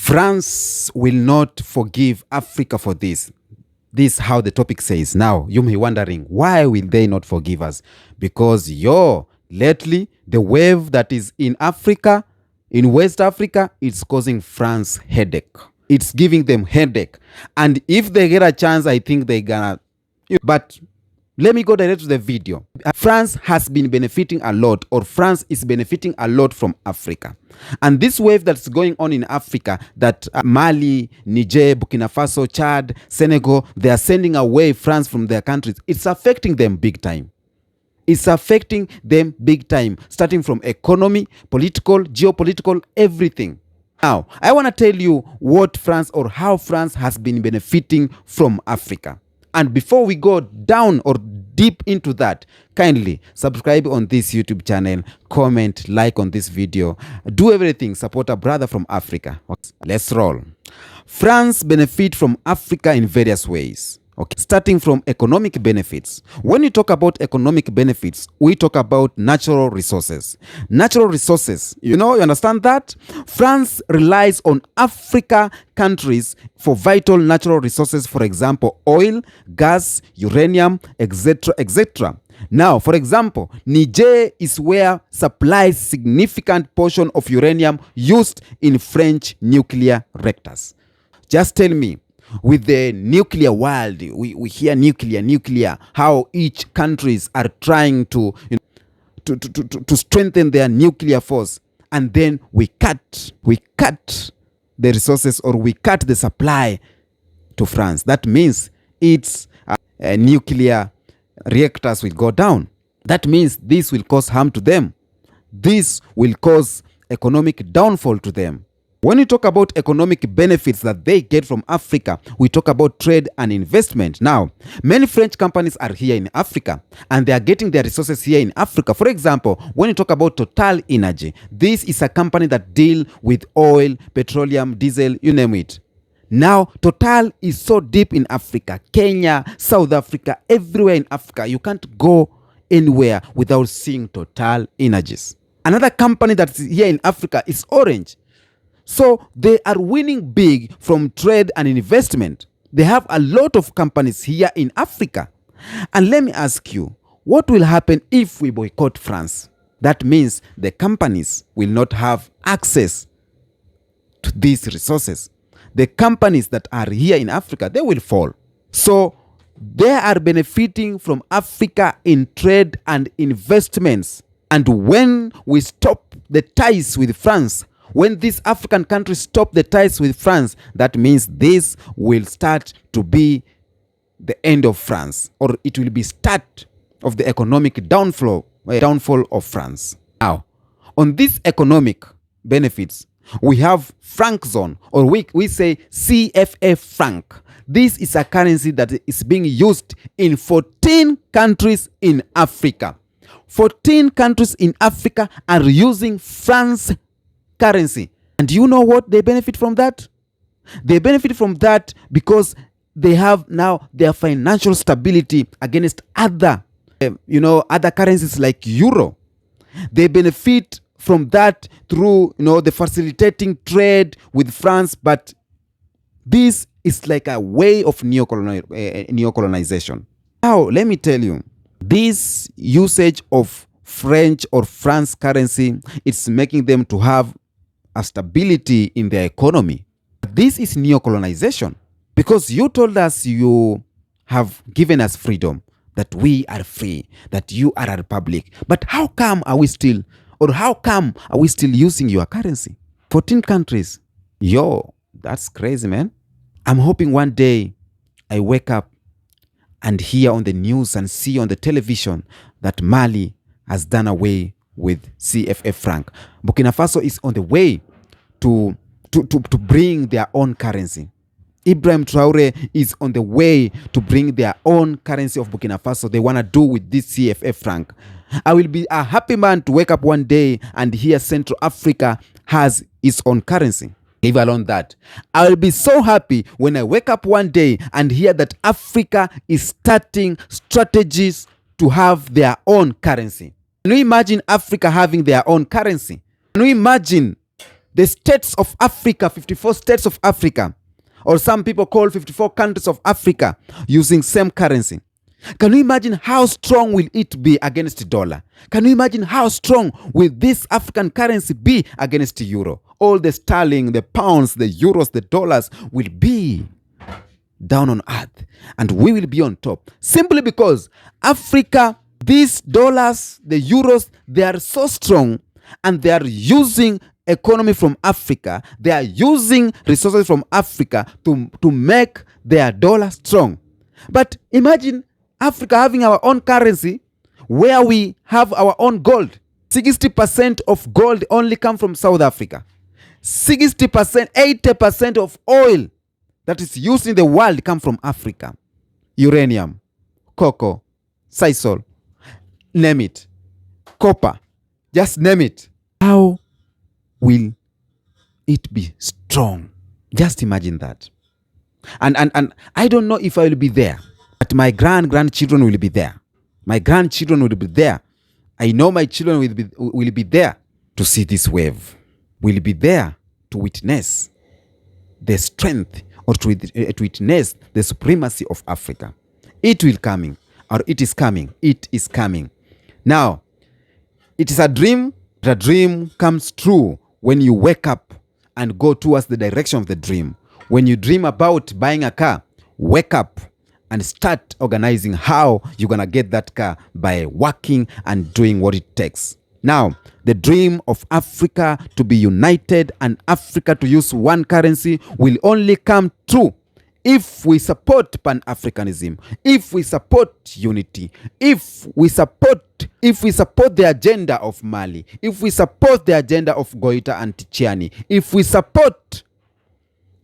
France will not forgive Africa for this. This is how the topic says. Now, you may be wondering, why will they not forgive us? Because lately, the wave that is in Africa, in West Africa, it's causing France headache. It's giving them headache. And if they get a chance, I think they're gonna... But let me go direct to the video. France has been benefiting a lot, or France is benefiting a lot from Africa. And this wave that's going on in Africa, that Mali, Niger, Burkina Faso, Chad, Senegal, they are sending away France from their countries. It's affecting them big time. It's affecting them big time, starting from economy, political, geopolitical, everything. Now, I want to tell you what France, or how France has been benefiting from Africa. And before we go down or deep into that, kindly subscribe on this YouTube channel, comment, like on this video, do everything, support a brother from Africa. Let's roll. France benefit from Africa in various ways. Okay, starting from economic benefits. When you talk about economic benefits, we talk about natural resources. Natural resources, you understand that? France relies on Africa countries for vital natural resources, for example, oil, gas, uranium, etc., etc. Now, for example, Niger is where supplies significant portion of uranium used in French nuclear reactors. Just tell me, with the nuclear world, we hear nuclear, how each countries are trying to strengthen their nuclear force, and then we cut the resources, or we cut the supply to France. That means its nuclear reactors will go down. That means this will cause harm to them. This will cause economic downfall to them. When we talk about economic benefits that they get from Africa, we talk about trade and investment. Now, many French companies are here in Africa, and they are getting their resources here in Africa. For example, when you talk about Total Energy, this is a company that deals with oil, petroleum, diesel, you name it. Now, Total is so deep in Africa, Kenya, South Africa, everywhere in Africa. You can't go anywhere without seeing Total Energies. Another company that's here in Africa is Orange. So they are winning big from trade and investment. They have a lot of companies here in Africa. And let me ask you, what will happen if we boycott France? That means the companies will not have access to these resources. The companies that are here in Africa, they will fall. So they are benefiting from Africa in trade and investments. And when we stop the ties with France, when these African countries stop the ties with France, that means this will start to be the end of France, or it will be start of the economic downfall of France. Now, on these economic benefits, we have franc zone, or we say CFA Franc. This is a currency that is being used in 14 countries in Africa. 14 countries in Africa are using France currency. And do you know what they benefit from that? They benefit from that because they have now their financial stability against other currencies like euro. They benefit from that through the facilitating trade with France. But this is like a way of neocolonization. Now, let me tell you, this usage of French or France currency, it's making them to have a stability in their economy. This is neocolonization, because you told us you have given us freedom, that we are free, that you are a republic. But how come are we still using your currency? 14 countries. That's crazy, man. I'm hoping one day I wake up and hear on the news and see on the television that Mali has done away with CFA Franc. Burkina Faso is on the way to bring their own currency. Ibrahim Traore is on the way to bring their own currency of Burkina Faso. They want to do with this CFA Franc. I will be a happy man to wake up one day and hear Central Africa has its own currency. Leave alone that. I will be so happy when I wake up one day and hear that Africa is starting strategies to have their own currency. Can you imagine Africa having their own currency? Can you imagine the states of Africa, 54 states of Africa, or some people call 54 countries of Africa, using same currency. Can you imagine how strong will it be against the dollar? Can you imagine how strong will this African currency be against the euro? All the sterling, the pounds, the euros, the dollars will be down on earth, and we will be on top, simply because Africa, these dollars, the euros, they are so strong, and they are using economy from Africa. They are using resources from Africa to make their dollar strong. But imagine Africa having our own currency, where we have our own gold. 60% of gold only come from South Africa. 60%, 80% of oil that is used in the world come from Africa. Uranium, cocoa, sisal, name it, copper, just name it. How will it be strong? Just imagine that. And I don't know if I will be there, but my grandchildren will be there. My grandchildren will be there. I know my children will be there to see this wave. Will be there to witness the strength, or to witness the supremacy of Africa. It will coming, or it is coming. It is coming. Now, it is a dream. The dream comes true when you wake up and go towards the direction of the dream. When you dream about buying a car, wake up and start organizing how you're going to get that car by working and doing what it takes. Now, the dream of Africa to be united and Africa to use one currency will only come true if we support Pan-Africanism, if we support unity, if we support the agenda of Mali, if we support the agenda of Goita and Tichiani, if we support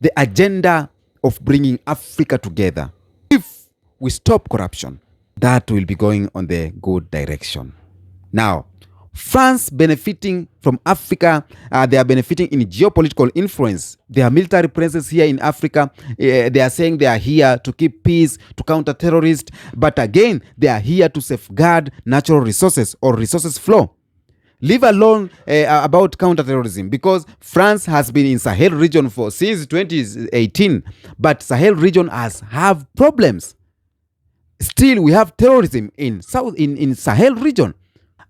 the agenda of bringing Africa together, if we stop corruption, that will be going on the good direction. Now, France benefiting from Africa, they are benefiting in geopolitical influence. Their military presence here in Africa, they are saying they are here to keep peace, to counter terrorists, but again, they are here to safeguard natural resources or resources flow. Leave alone about counterterrorism, because France has been in Sahel region since 2018, but Sahel region have problems. Still, we have terrorism in Sahel region.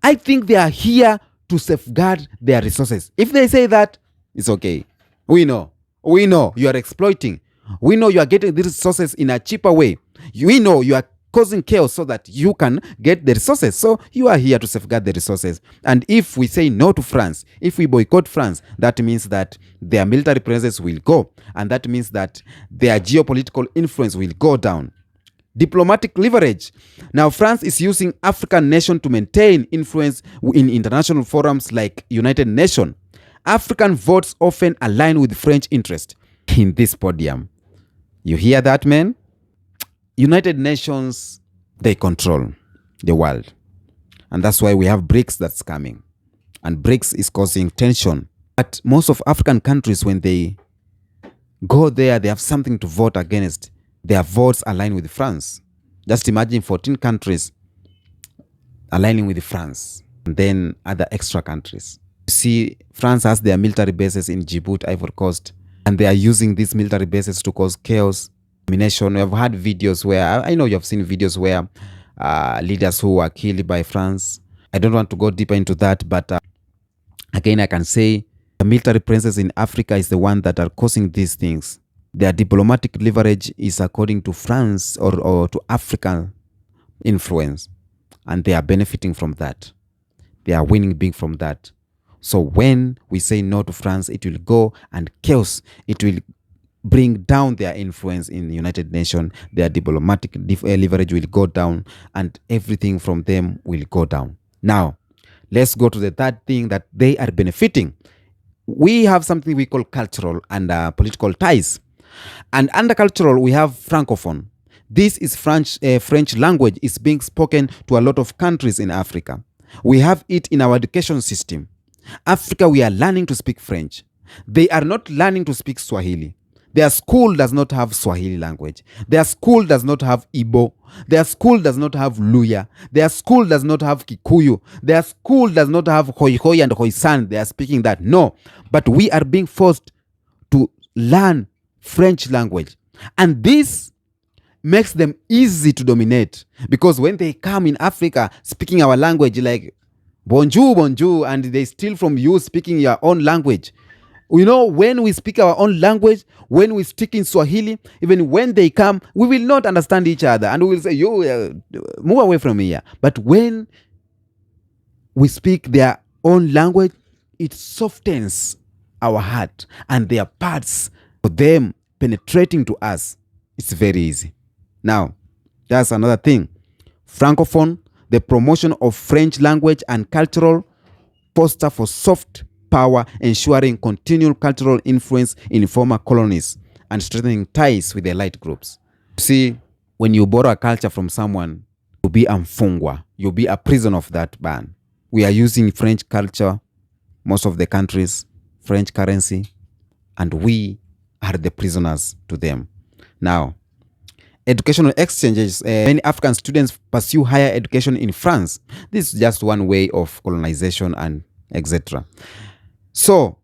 I think they are here to safeguard their resources. If they say that, it's okay. We know you are exploiting. We know you are getting the resources in a cheaper way. We know you are causing chaos so that you can get the resources. So you are here to safeguard the resources. And if we say no to France, if we boycott France, that means that their military presence will go. And that means that their geopolitical influence will go down. Diplomatic leverage. Now, France is using African nations to maintain influence in international forums like United Nations. African votes often align with French interest in this podium. You hear that, man? United Nations, they control the world. And that's why we have BRICS that's coming. And BRICS is causing tension. But most of African countries, when they go there, they have something to vote against. Their votes align with France. Just imagine 14 countries aligning with France, and then other extra countries. You see, France has their military bases in Djibouti, Ivory Coast, and they are using these military bases to cause chaos, domination. We have had videos where, I know you have seen videos where leaders who were killed by France. I don't want to go deeper into that, but again, I can say the military presence in Africa is the one that are causing these things. Their diplomatic leverage is according to France or to African influence, and they are benefiting from that. They are winning big from that. So when we say no to France, it will go and chaos. It will bring down their influence in the United Nations. Their diplomatic leverage will go down, and everything from them will go down. Now, let's go to the third thing that they are benefiting. We have something we call cultural and political ties. And under cultural, we have Francophone. This is French language is being spoken to a lot of countries in Africa. We have it in our education system. Africa, we are learning to speak French. They are not learning to speak Swahili. Their school does not have Swahili language. Their school does not have Igbo. Their school does not have Luya. Their school does not have Kikuyu. Their school does not have Hoi Hoi and Hoisan. They are speaking that. No. But we are being forced to learn French language. And this makes them easy to dominate. Because when they come in Africa speaking our language like bonjour, bonjour, and they steal from you speaking your own language. You know, when we speak our own language, when we speak in Swahili, even when they come, we will not understand each other. And we will say, you move away from here. But when we speak their own language, it softens our heart. And their parts, for them penetrating to us, it's very easy. Now, that's another thing. Francophone, the promotion of French language and cultural foster for soft power, ensuring continual cultural influence in former colonies and strengthening ties with the elite groups. See, when you borrow a culture from someone, you'll be a mfungwa. You'll be a prisoner of that ban. We are using French culture, most of the countries, French currency, and we are the prisoners to them. Now, educational exchanges. Many African students pursue higher education in France. This is just one way of colonization and etc. So,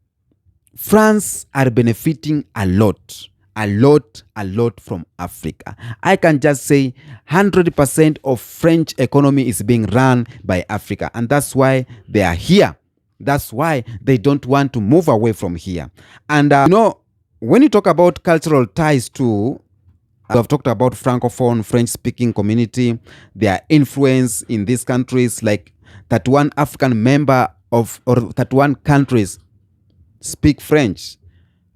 France are benefiting a lot from Africa. I can just say 100% of French economy is being run by Africa. And that's why they are here. That's why they don't want to move away from here. And, when you talk about cultural ties too, I've talked about Francophone, French-speaking community, their influence in these countries, like 31 African member of, or 31 countries speak French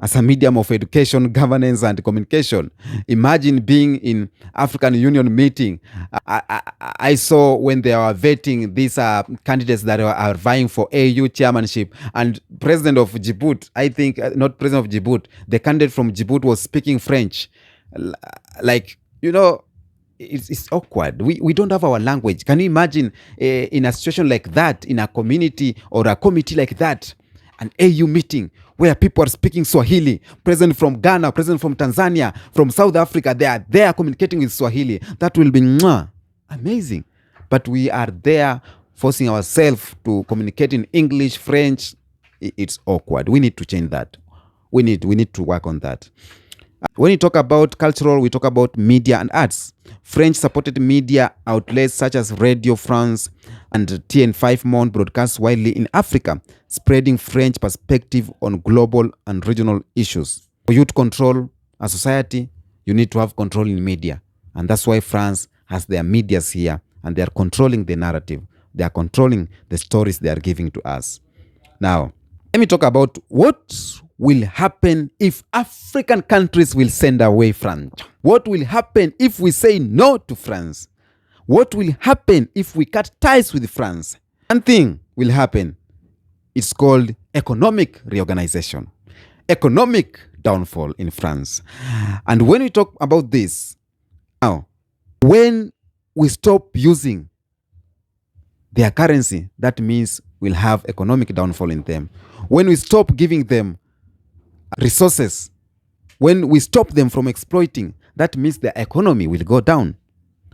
as a medium of education, governance, and communication. Imagine being in African Union meeting. I saw when they were vetting these candidates that are vying for AU chairmanship, and president of Djibouti, I think, not president of Djibouti, the candidate from Djibouti was speaking French. Like, it's awkward. We don't have our language. Can you imagine in a situation like that, in a community or a committee like that, an AU meeting where people are speaking Swahili, president from Ghana, president from Tanzania, from South Africa, they are communicating with Swahili. That will be amazing. But we are there forcing ourselves to communicate in English, French. It's awkward. We need to change that. We need to work on that. When you talk about cultural, we talk about media and arts. French-supported media outlets such as Radio France and TN5 Monde broadcast widely in Africa, spreading French perspective on global and regional issues. For you to control a society, you need to have control in media. And that's why France has their medias here, and they are controlling the narrative. They are controlling the stories they are giving to us. Now, let me talk about what will happen if African countries will send away France. What will happen if we say no to France? What will happen if we cut ties with France? One thing will happen. It's called economic reorganization, economic downfall in France. And when we talk about this, now, when we stop using their currency, that means we'll have economic downfall in them. When we stop giving them resources, when we stop them from exploiting, that means their economy will go down.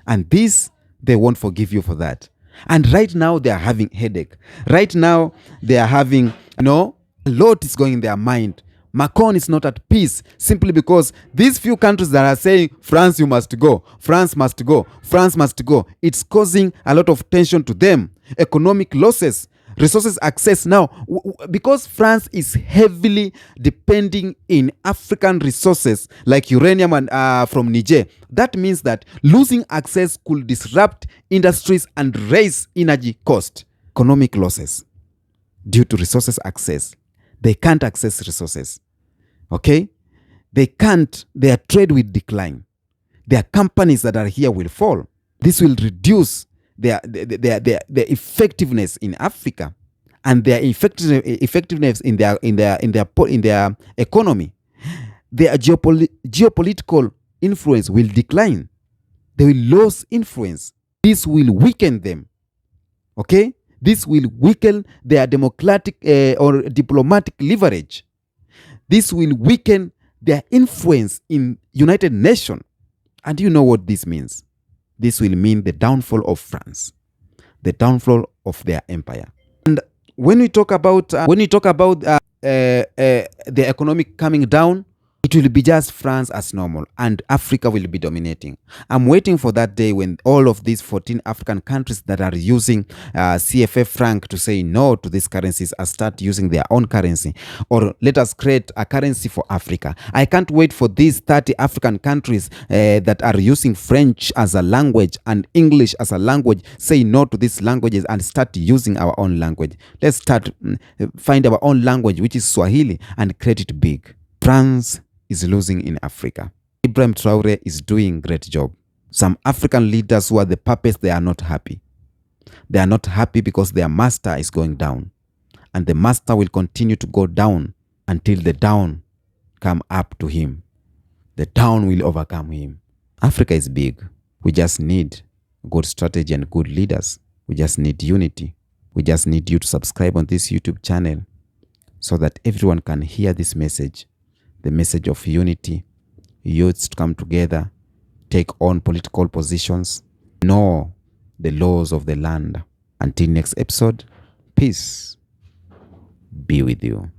And this, they won't forgive you for that. And right now, they are having headache. Right now, they are having, a lot is going in their mind. Macron is not at peace simply because these few countries that are saying, France, you must go, France must go, France must go. It's causing a lot of tension to them. Economic losses, resources access now, because France is heavily depending in African resources like uranium and from Niger. That means that losing access could disrupt industries and raise energy cost. Economic losses due to resources access. They can't access resources. Okay? They can't. Their trade will decline. Their companies that are here will fall. This will reduce their effectiveness in Africa and their effectiveness in their economy. Their geopolitical influence will decline. They will lose influence. This will weaken them. Okay? This will weaken their democratic or diplomatic leverage. This will weaken their influence in United Nations. And you know what this means? This will mean the downfall of France, the downfall of their empire. And when we talk about the economic coming down, it will be just France as normal, and Africa will be dominating. I'm waiting for that day when all of these 14 African countries that are using CFA Franc to say no to these currencies and start using their own currency, or let us create a currency for Africa. I can't wait for these 30 African countries that are using French as a language and English as a language say no to these languages and start using our own language. Let's start find our own language, which is Swahili, and create it big. France is losing in Africa. Ibrahim Traore is doing great job. Some African leaders who are the puppets, they are not happy. They are not happy because their master is going down. And the master will continue to go down until the down come up to him. The down will overcome him. Africa is big. We just need good strategy and good leaders. We just need unity. We just need you to subscribe on this YouTube channel so that everyone can hear this message. The message of unity, youths to come together, take on political positions, know the laws of the land. Until next episode, peace be with you.